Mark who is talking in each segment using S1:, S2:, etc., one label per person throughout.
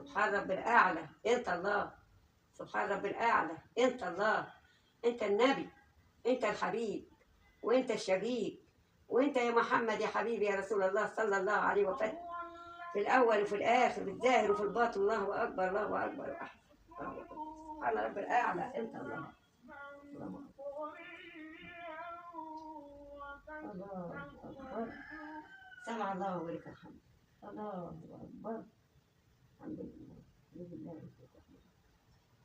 S1: سبحان رب الأعلى، أنت الله. سبحان رب الأعلى، أنت الله. أنت النبي، أنت الحبيب، وأنت الشفيق، وأنت يا محمد يا حبيبي يا رسول الله صلى الله عليه وسلم، في الأول وفي الآخر، في الظاهر وفي الباطن. الله أكبر، الله أكبر وأحسن. سبحان رب الأعلى، أنت الله. الله أكبر. سمع الله ولك الحمد. الله أكبر. الحمد لله.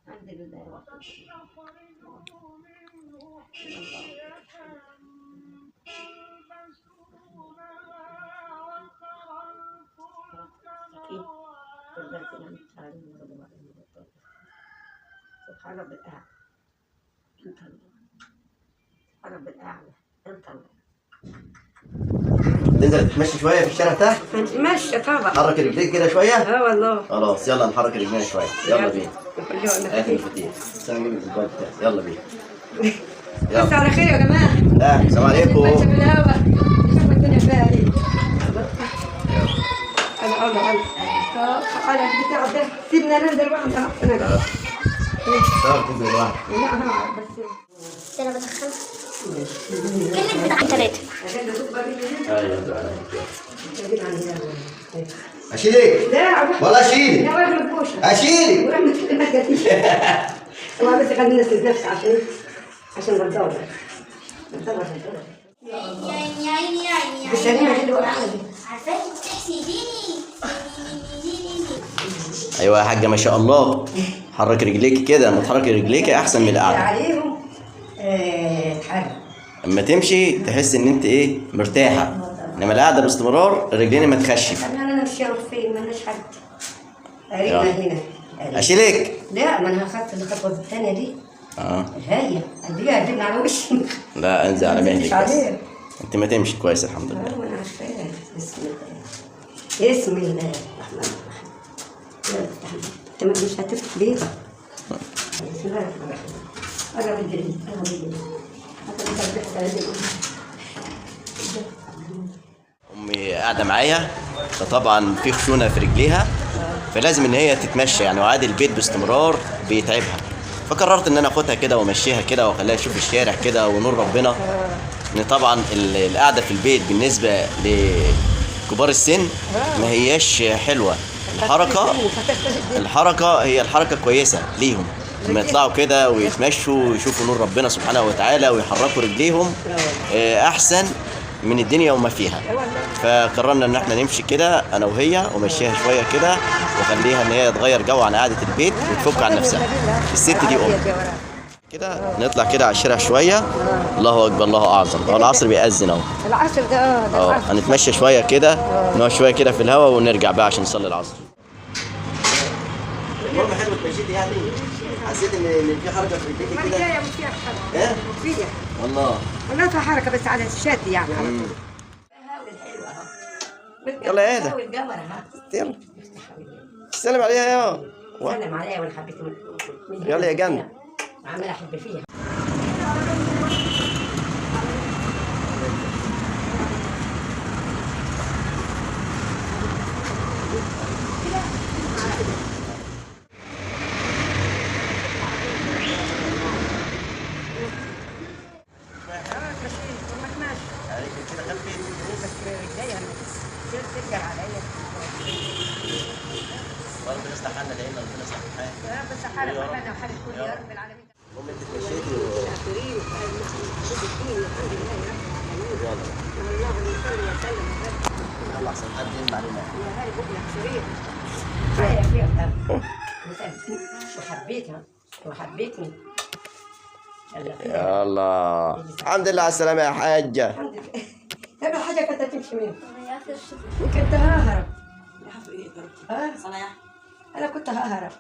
S1: الحمد لله وحده. سبحان رب الأعلى، أنت الله. سبحان رب الأعلى، أنت الله.
S2: ننزل نتمشى شويه في الشارع تحت؟
S1: نتمشى طبعا.
S2: حرك رجليك كده شويه؟
S1: والله.
S2: خلاص يلا نحرك رجلينا شويه، يلا بينا. هات المفاتيح. يلا بينا.
S1: بس على خير يا جماعه.
S2: لا السلام عليكم.
S1: نتمشى في الهوا نشوف الدنيا فيها ايه. انا البتاع ده سيبنا ننزل بقى. انا
S2: تنزل لوحدك.
S1: لا هقعد بس.
S3: انا بدخل كلمة بتاع 3.
S2: اشيلك؟
S1: لا
S2: والله اشيلك.
S1: لا ولا البوشه.
S2: اشيلك.
S1: هو بس خلينا نسند نفسي عشان بتدور.
S3: يا عيني
S1: بالسلامة حلوة قاعدة.
S3: عارفاكي بتحسديني.
S2: ايوه يا حاجه ما شاء الله. حرك رجليك كده، لما تحرك رجليك احسن من القعده.
S1: عليهم اتحرك.
S2: اما تمشي تحس ان انت ايه مرتاحه، انما القعده باستمرار رجلين ما تخشف.
S1: انا مش عارف فين، مالناش حد. قريبنا هنا.
S2: اشيلك؟
S1: لا ما انا اخدت الخطوه الثانيه دي. هي دي هتجيبني على وشي.
S2: لا انزل على مهلك بس.
S1: عليك.
S2: انت ما تمشي كويس الحمد لله.
S1: انا عارفاه. بسم الله. بسم الله الرحمن الرحيم. انت مش هتفتح بيها. بسم الله الرحمن الرحيم. قرب الجريد، قرب الجريد.
S2: امي قاعده معايا، فطبعا في خشونه في رجليها، فلازم ان هي تتمشى يعني، وعادي البيت باستمرار بيتعبها، فقررت ان انا اخدها كده وامشيها كده واخليها تشوف الشارع كده ونور ربنا. ان طبعا القعده في البيت بالنسبه لكبار السن ما هياش حلوه. الحركه هي الحركه كويسه ليهم، لما يطلعوا كده ويتمشوا ويشوفوا نور ربنا سبحانه وتعالى ويحركوا رجليهم احسن من الدنيا وما فيها. فقررنا ان احنا نمشي كده انا وهي ومشيها شويه كده وخليها ان هي تغير جو عن قعده البيت وتفك عن نفسها. الست دي كده نطلع كده على الشارع شويه. الله اكبر الله اعظم. هو العصر بيأذن اهو.
S1: العصر ده العصر.
S2: هنتمشى شويه كده، نقعد شويه كده في الهواء ونرجع بقى عشان نصلي العصر. المهم حلو اتمشيتي يعني؟ حسيت ان في حركه في رجليك كده؟
S1: مفيها حركه.
S2: ايه؟
S1: مفيها
S2: والله
S1: فيها حركه بس على الشد يعني.
S2: يلا يا ادم. يلا سلم عليها يا.
S1: سلم عليها وانا حبيت
S2: يلا يا جنة.
S1: عمال احب فيها. ترجع عليا
S2: برضه استحالنا لقينا ربنا سبحانه.
S1: بس حالك انا وحالك كل يا رب العالمين.
S2: المهم انت اتمشيتي يلا احسن حد يلم علينا.
S1: يا هاي بقلك شريف. معايا فيها وحبيتها وحبيتني.
S2: يلا الحمد لله على السلامة يا حاجة.
S1: الحمد لله. هذا حاجة كنت تمشي منها. كنت ههرب. أنا كنت ههرب.